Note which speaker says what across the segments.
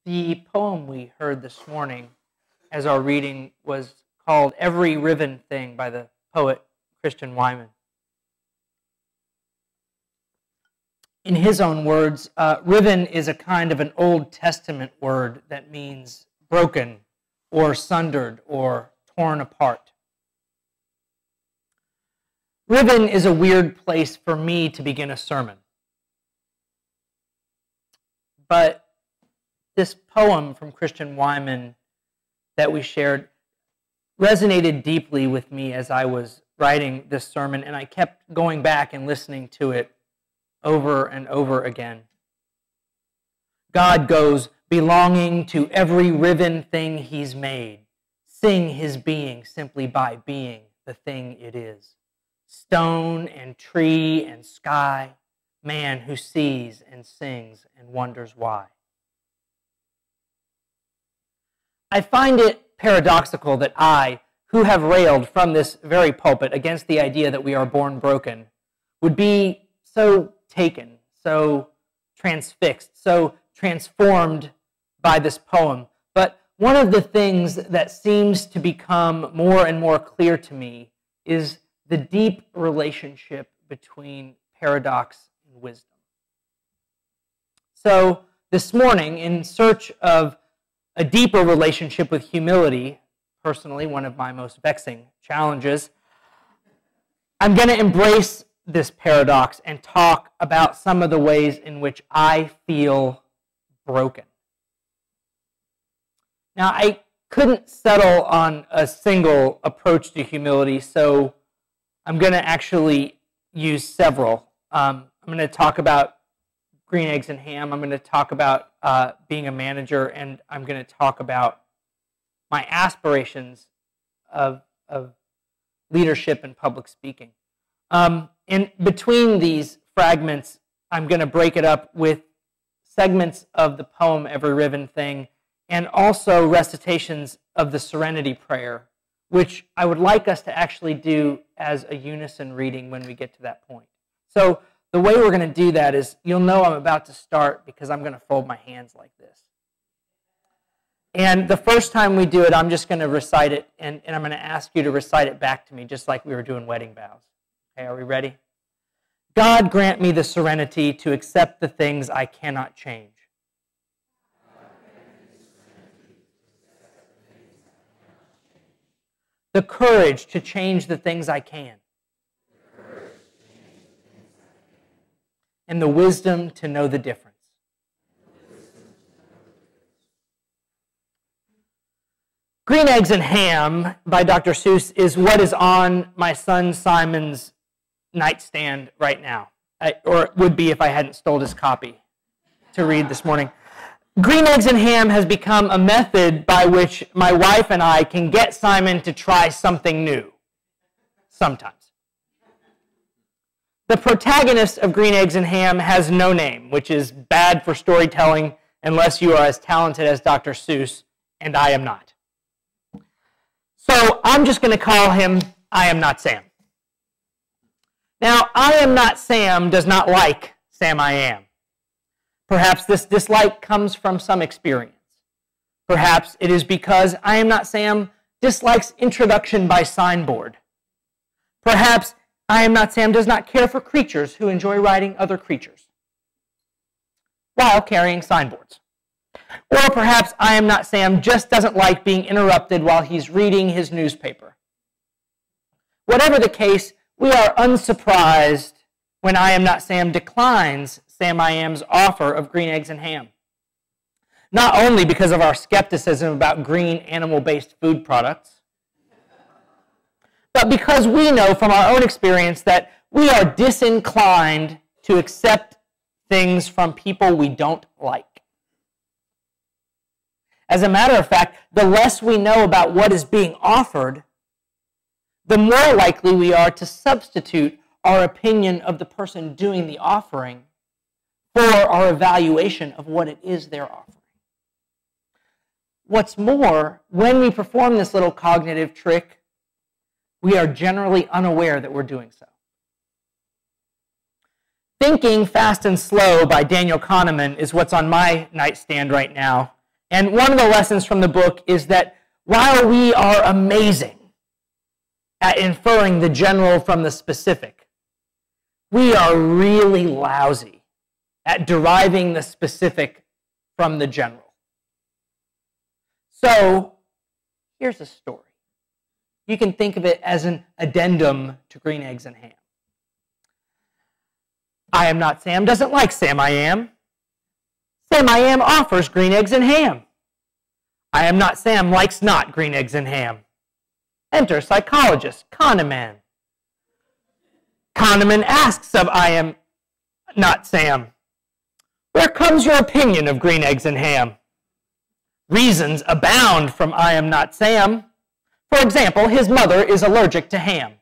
Speaker 1: The poem we heard this morning as our reading was called Every Riven Thing by the poet Christian Wyman. In his own words, riven is a kind of an Old Testament word that means broken or sundered or torn apart. Riven is a weird place for me to begin a sermon. But this poem from Christian Wyman that we shared resonated deeply with me as I was writing this sermon, and I kept going back and listening to it over and over again. God goes, belonging to every riven thing he's made. Sing his being simply by being the thing it is. Stone and tree and sky, man who sees and sings and wonders why. I find it paradoxical that I, who have railed from this very pulpit against the idea that we are born broken, would be so taken, so transfixed, so transformed by this poem. But one of the things that seems to become more and more clear to me is the deep relationship between paradox and wisdom. So this morning, in search of a deeper relationship with humility, personally one of my most vexing challenges, I'm going to embrace this paradox and talk about some of the ways in which I feel broken. Now, I couldn't settle on a single approach to humility, so I'm going to actually use several. I'm going to talk about green eggs and ham. I'm going to talk about being a manager, and I'm going to talk about my aspirations of leadership and public speaking. And between these fragments, I'm going to break it up with segments of the poem Every Riven Thing and also recitations of the Serenity Prayer, which I would like us to actually do as a unison reading when we get to that point. So the way we're going to do that is, you'll know I'm about to start because I'm going to fold my hands like this. And the first time we do it, I'm just going to recite it, and I'm going to ask you to recite it back to me, just like we were doing wedding vows. Okay, are we ready? God grant me the serenity to accept the things I cannot change. The courage to change the things I can. And the wisdom to know the difference. Green Eggs and Ham by Dr. Seuss is what is on my son Simon's nightstand right now, or it would be if I hadn't stole his copy to read this morning. Green Eggs and Ham has become a method by which my wife and I can get Simon to try something new, sometimes. The protagonist of Green Eggs and Ham has no name, which is bad for storytelling unless you are as talented as Dr. Seuss, and I am not. So I'm just going to call him I Am Not Sam. Now, I Am Not Sam does not like Sam I Am. Perhaps this dislike comes from some experience. Perhaps it is because I Am Not Sam dislikes introduction by signboard. Perhaps I Am Not Sam does not care for creatures who enjoy riding other creatures while carrying signboards. Or perhaps I Am Not Sam just doesn't like being interrupted while he's reading his newspaper. Whatever the case, we are unsurprised when I Am Not Sam declines Sam I Am's offer of green eggs and ham. Not only because of our skepticism about green animal-based food products, but because we know from our own experience that we are disinclined to accept things from people we don't like. As a matter of fact, the less we know about what is being offered, the more likely we are to substitute our opinion of the person doing the offering for our evaluation of what it is they're offering. What's more, when we perform this little cognitive trick, we are generally unaware that we're doing so. Thinking Fast and Slow by Daniel Kahneman is what's on my nightstand right now, And one of the lessons from the book is that while we are amazing at inferring the general from the specific, we are really lousy at deriving the specific from the general. So here's a story. You can think of it as an addendum to Green Eggs and Ham. I am not Sam doesn't like Sam I am. Sam I am offers green eggs and ham. I am not Sam likes not green eggs and ham. Enter psychologist Kahneman. Kahneman asks of I am not Sam, where comes your opinion of green eggs and ham? Reasons abound from I am not Sam. For example, his mother is allergic to ham.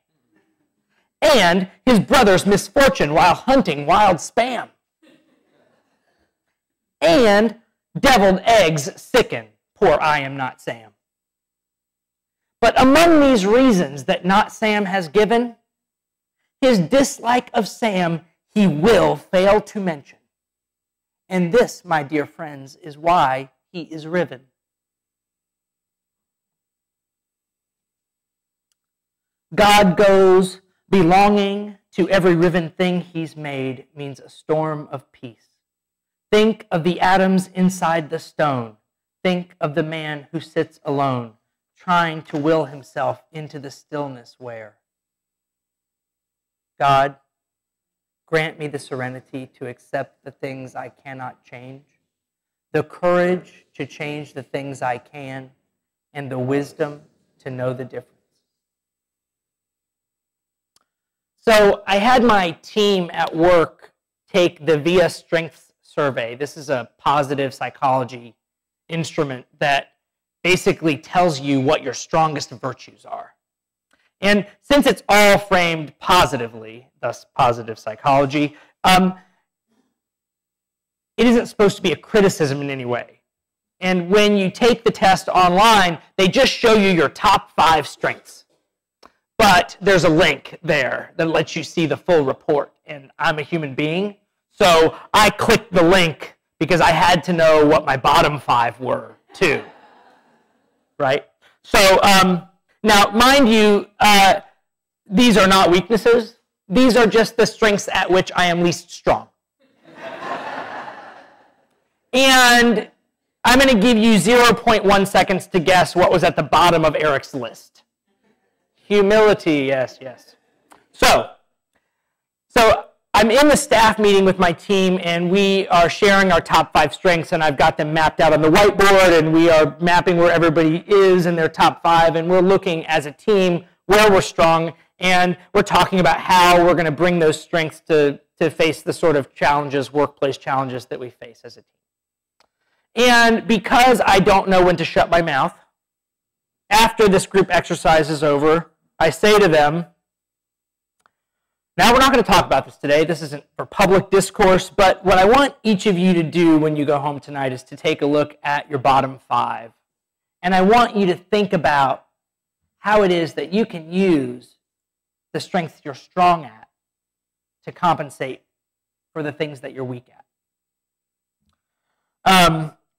Speaker 1: And his brother's misfortune while hunting wild spam. And deviled eggs sicken poor I am not Sam. But among these reasons that not Sam has given, his dislike of Sam he will fail to mention. And this, my dear friends, is why he is riven. God goes belonging to every riven thing he's made means a storm of peace. Think of the atoms inside the stone. Think of the man who sits alone, trying to will himself into the stillness where. God, grant me the serenity to accept the things I cannot change, the courage to change the things I can, and the wisdom to know the difference. So I had my team at work take the VIA Strengths Survey. This is a positive psychology instrument that basically tells you what your strongest virtues are. And since it's all framed positively, thus positive psychology, it isn't supposed to be a criticism in any way. And when you take the test online, they just show you your top 5 strengths. But there's a link there that lets you see the full report. And I'm a human being, so I clicked the link because I had to know what my bottom 5 were, too. Right? So, now, mind you, these are not weaknesses. These are just the strengths at which I am least strong. And I'm going to give you 0.1 seconds to guess what was at the bottom of Eric's list. Humility, yes, yes. So I'm in the staff meeting with my team, and we are sharing our top 5 strengths, and I've got them mapped out on the whiteboard, and we are mapping where everybody is in their top 5, and we're looking as a team where we're strong, and we're talking about how we're going to bring those strengths to face the sort of challenges, workplace challenges that we face as a team. And because I don't know when to shut my mouth, after this group exercise is over, I say to them, now we're not going to talk about this today. This isn't for public discourse, but what I want each of you to do when you go home tonight is to take a look at your bottom 5. And I want you to think about how it is that you can use the strengths you're strong at to compensate for the things that you're weak at.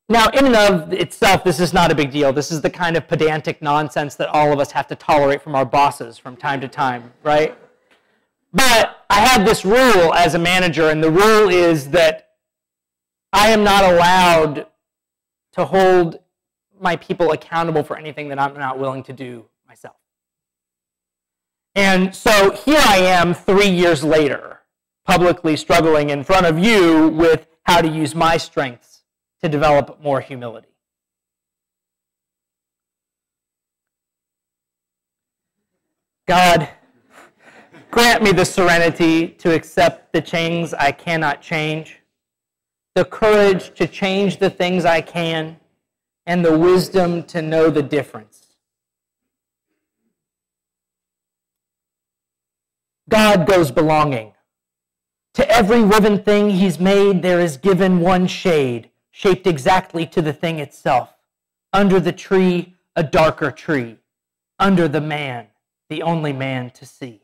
Speaker 1: Now, in and of itself, this is not a big deal. This is the kind of pedantic nonsense that all of us have to tolerate from our bosses from time to time, right? But I have this rule as a manager, and the rule is that I am not allowed to hold my people accountable for anything that I'm not willing to do myself. And so here I am 3 years later, publicly struggling in front of you with how to use my strengths to develop more humility. God, grant me the serenity to accept the things I cannot change, the courage to change the things I can, and the wisdom to know the difference. God goes belonging. To every riven thing he's made, there is given one shade, shaped exactly to the thing itself. Under the tree, a darker tree. Under the man, the only man to see.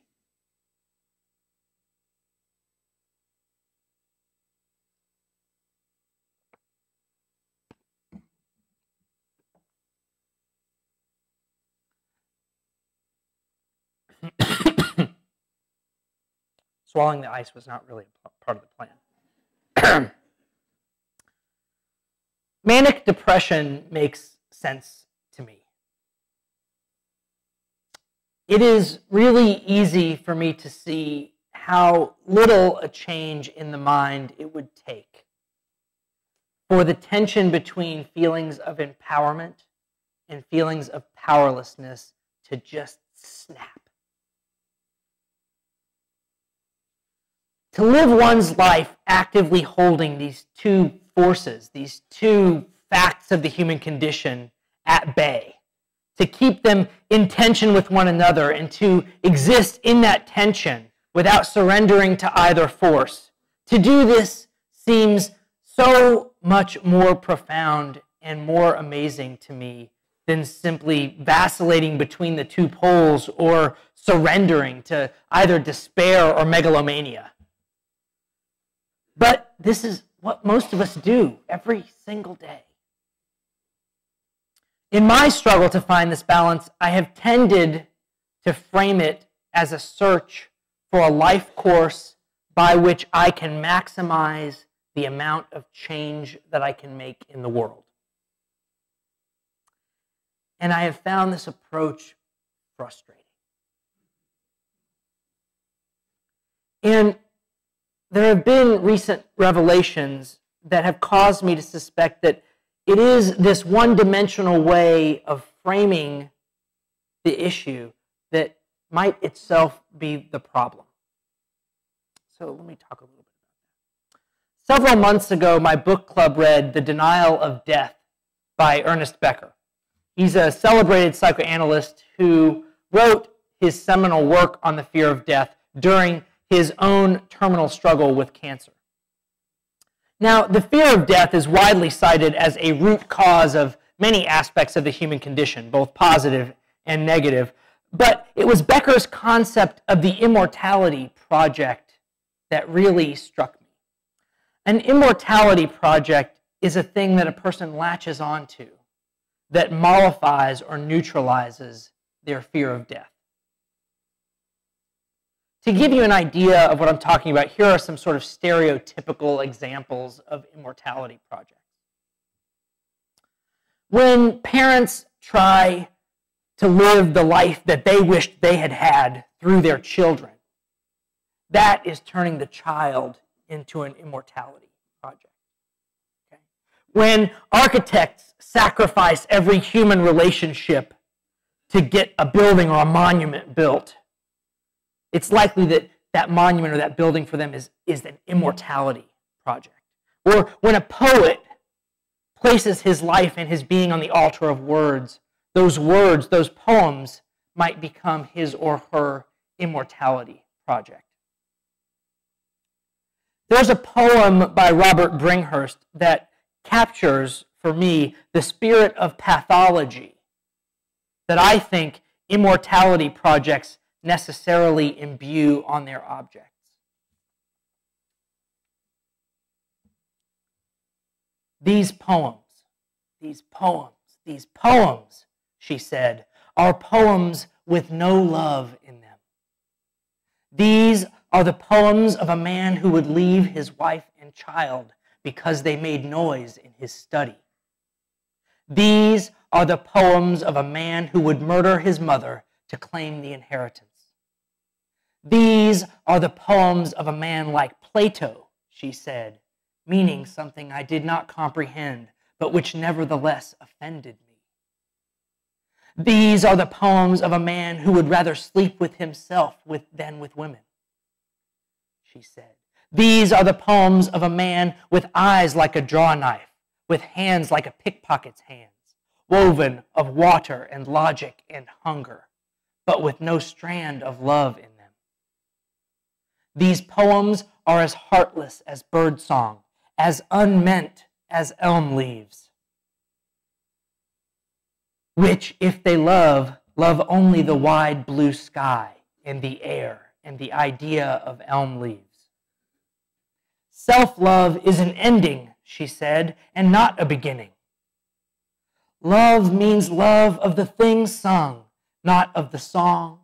Speaker 1: swallowing the ice was not really part of the plan. Manic depression makes sense to me. It is really easy for me to see how little a change in the mind it would take for the tension between feelings of empowerment and feelings of powerlessness to just snap. To live one's life actively holding these two forces, these two facts of the human condition at bay, to keep them in tension with one another and to exist in that tension without surrendering to either force. To do this seems so much more profound and more amazing to me than simply vacillating between the two poles or surrendering to either despair or megalomania. But this is what most of us do every single day. In my struggle to find this balance, I have tended to frame it as a search for a life course by which I can maximize the amount of change that I can make in the world. And I have found this approach frustrating. And there have been recent revelations that have caused me to suspect that it is this one-dimensional way of framing the issue that might itself be the problem. So let me talk a little bit about that. Several months ago, my book club read The Denial of Death by Ernest Becker. He's a celebrated psychoanalyst who wrote his seminal work on the fear of death during his own terminal struggle with cancer. Now, the fear of death is widely cited as a root cause of many aspects of the human condition, both positive and negative. But it was Becker's concept of the immortality project that really struck me. An immortality project is a thing that a person latches onto that mollifies or neutralizes their fear of death. To give you an idea of what I'm talking about, here are some sort of stereotypical examples of immortality projects. When parents try to live the life that they wished they had had through their children, that is turning the child into an immortality project. Okay? When architects sacrifice every human relationship to get a building or a monument built, it's likely that that monument or that building for them is an immortality project. Or when a poet places his life and his being on the altar of words, those poems might become his or her immortality project. There's a poem by Robert Bringhurst that captures, for me, the spirit of pathology that I think immortality projects necessarily imbue on their objects. These poems, she said, are poems with no love in them. These are the poems of a man who would leave his wife and child because they made noise in his study. These are the poems of a man who would murder his mother to claim the inheritance. These are the poems of a man like Plato, she said, meaning something I did not comprehend, but which nevertheless offended me. These are the poems of a man who would rather sleep with himself than with women, she said. These are the poems of a man with eyes like a draw knife, with hands like a pickpocket's hands, woven of water and logic and hunger, but with no strand of love in them. These poems are as heartless as birdsong, as unmeant as elm leaves, which, if they love only the wide blue sky and the air and the idea of elm leaves. Self-love is an ending, she said, and not a beginning. Love means love of the thing sung, not of the song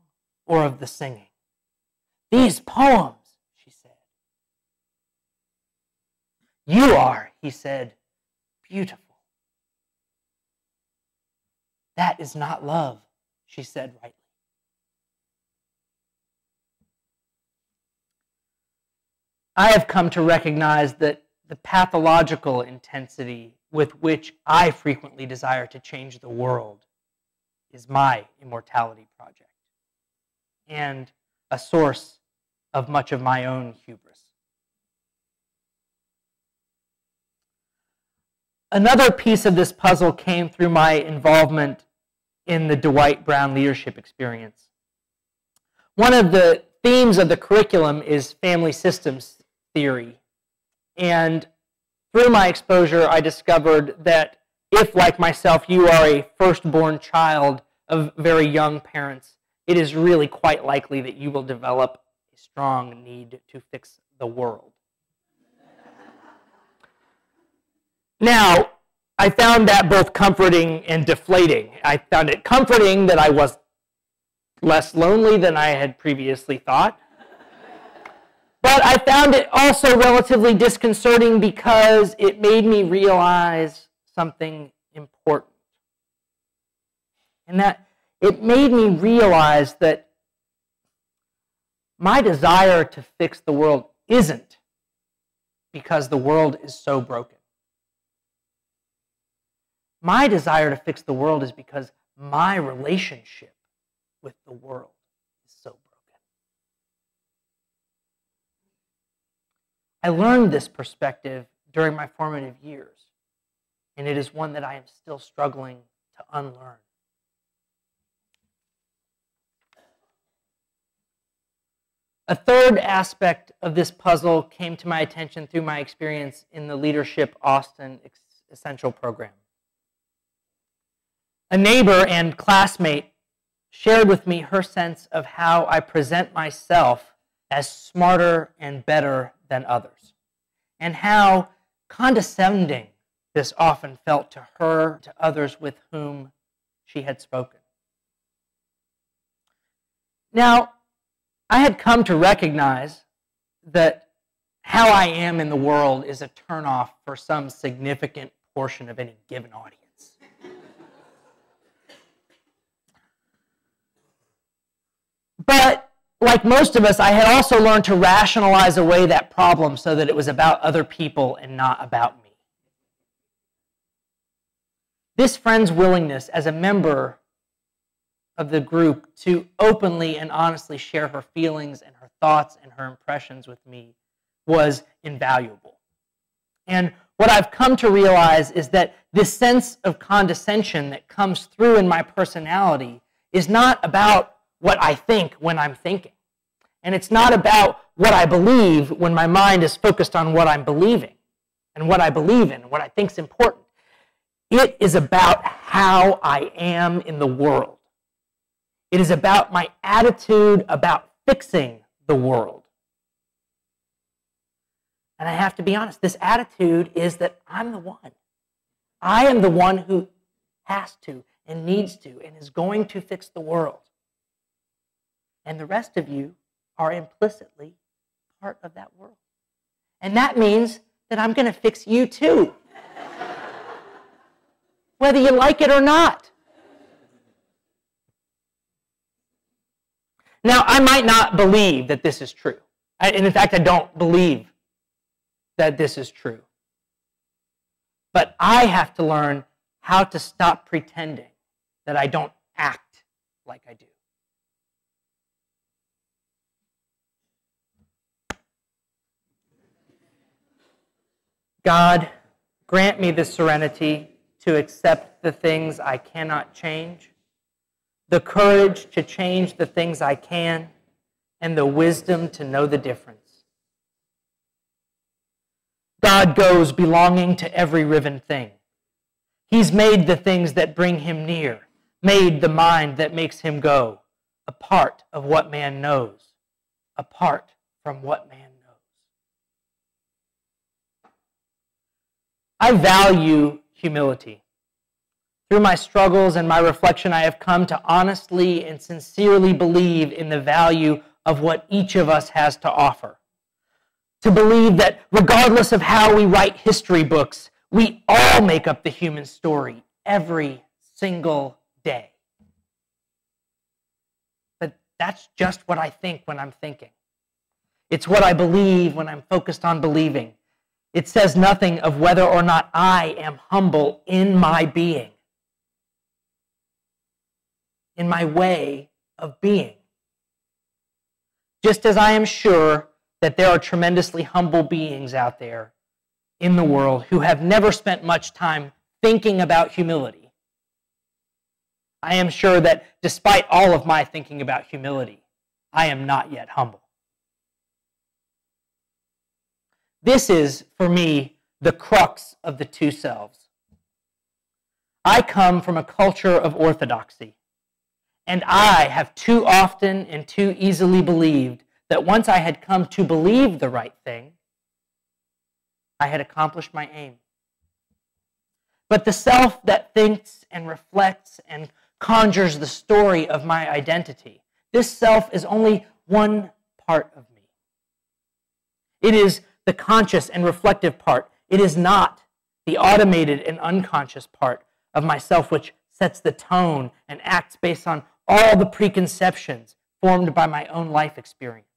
Speaker 1: or of the singing. These poems, she You are, he said, beautiful. That is not love, she said rightly. I have come to recognize that the pathological intensity with which I frequently desire to change the world is my immortality project and a source of much of my own hubris. Another piece of this puzzle came through my involvement in the Dwight Brown leadership experience. One of the themes of the curriculum is family systems theory. And through my exposure, I discovered that if, like myself, you are a firstborn child of very young parents, it is really quite likely that you will develop a strong need to fix the world. Now, I found that both comforting and deflating. I found it comforting that I was less lonely than I had previously thought. But I found it also relatively disconcerting because it made me realize something important. And that it made me realize that my desire to fix the world isn't because the world is so broken. My desire to fix the world is because my relationship with the world is so broken. I learned this perspective during my formative years, and it is one that I am still struggling to unlearn. A third aspect of this puzzle came to my attention through my experience in the Leadership Austin Essential Program. A neighbor and classmate shared with me her sense of how I present myself as smarter and better than others, and how condescending this often felt to her, to others with whom she had spoken. Now, I had come to recognize that how I am in the world is a turnoff for some significant portion of any given audience. But like most of us, I had also learned to rationalize away that problem so that it was about other people and not about me. This friend's willingness as a member of the group to openly and honestly share her feelings and her thoughts and her impressions with me was invaluable. And what I've come to realize is that this sense of condescension that comes through in my personality is not about what I think when I'm thinking. And it's not about what I believe when my mind is focused on what I'm believing and what I believe in and what I think is important. It is about how I am in the world. It is about my attitude about fixing the world. And I have to be honest, this attitude is that I'm the one. I am the one who has to and needs to and is going to fix the world. And the rest of you are implicitly part of that world. And that means that I'm going to fix you too, whether you like it or not. Now, I might not believe that this is true. And in fact, I don't believe that this is true. But I have to learn how to stop pretending that I don't act like I do. God, grant me the serenity to accept the things I cannot change, the courage to change the things I can, and the wisdom to know the difference. God goes belonging to every riven thing. He's made the things that bring him near, made the mind that makes him go, a part of what man knows, apart from what man knows. I value humility. Through my struggles and my reflection, I have come to honestly and sincerely believe in the value of what each of us has to offer. to believe that regardless of how we write history books, we all make up the human story every single day. But that's just what I think when I'm thinking. It's what I believe when I'm focused on believing. It says nothing of whether or not I am humble in my being, in my way of being. Just as I am sure that there are tremendously humble beings out there in the world who have never spent much time thinking about humility, I am sure that despite all of my thinking about humility, I am not yet humble. This is, for me, the crux of the two selves. I come from a culture of orthodoxy, and I have too often and too easily believed that once I had come to believe the right thing, I had accomplished my aim. But the self that thinks and reflects and conjures the story of my identity, this self is only one part of me. It is the conscious and reflective part. It is not the automated and unconscious part of myself which sets the tone and acts based on all the preconceptions formed by my own life experience.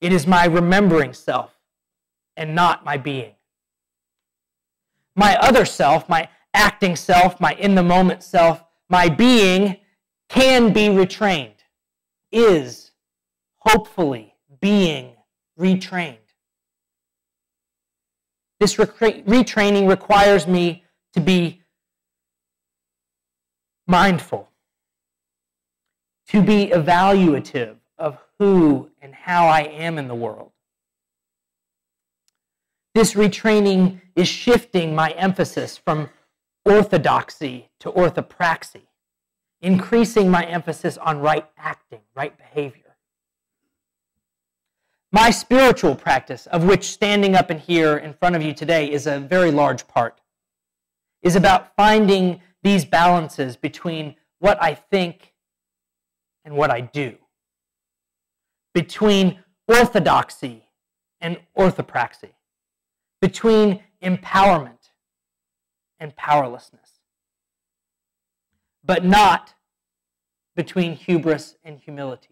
Speaker 1: It is my remembering self and not my being. My other self, my acting self, my in-the-moment self, my being can be retrained, is hopefully being retrained. This retraining requires me to be mindful, to be evaluative of who and how I am in the world. This retraining is shifting my emphasis from orthodoxy to orthopraxy, increasing my emphasis on right acting, right behavior. My spiritual practice, of which standing up in here in front of you today is a very large part, is about finding these balances between what I think and what I do, between orthodoxy and orthopraxy, between empowerment and powerlessness, but not between hubris and humility.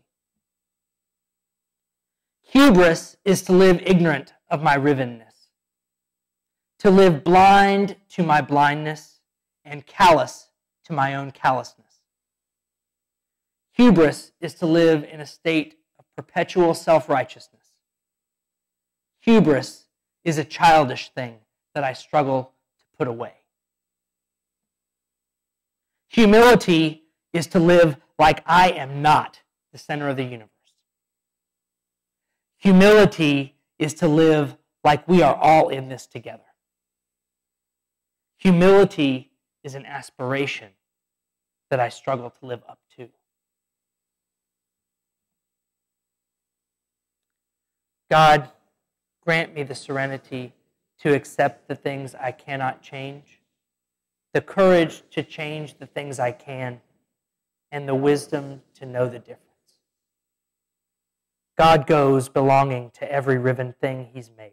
Speaker 1: Hubris is to live ignorant of my rivenness, to live blind to my blindness and callous to my own callousness. Hubris is to live in a state of perpetual self-righteousness. Hubris is a childish thing that I struggle to put away. Humility is to live like I am not the center of the universe. Humility is to live like we are all in this together. Humility is an aspiration that I struggle to live up to. God, grant me the serenity to accept the things I cannot change, the courage to change the things I can, and the wisdom to know the difference. God goes belonging to every riven thing he's made.